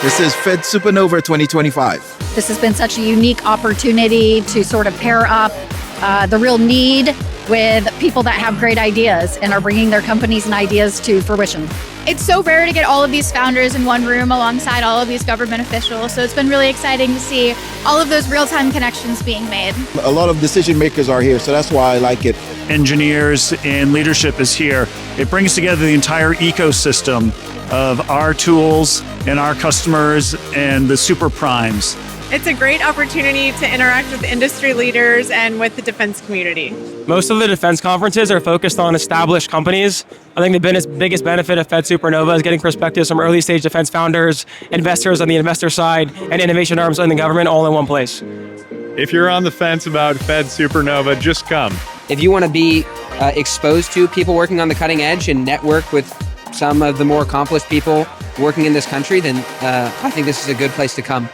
This is Fed Supernova 2025. This has been such a unique opportunity to sort of pair up the real need with people that have great ideas and are bringing their companies and ideas to fruition. It's so rare to get all of these founders in one room alongside all of these government officials. So it's been really exciting to see all of those real-time connections being made. A lot of decision makers are here, so that's why I like it. Engineers and leadership is here. It brings together the entire ecosystem of our tools and our customers and the super primes. It's a great opportunity to interact with industry leaders and with the defense community. Most of the defense conferences are focused on established companies. I think the biggest benefit of Fed Supernova is getting perspectives from early stage defense founders, investors on the investor side, and innovation arms in the government all in one place. If you're on the fence about Fed Supernova, just come. If you want to be exposed to people working on the cutting edge and network with some of the more accomplished people working in this country, then I think this is a good place to come.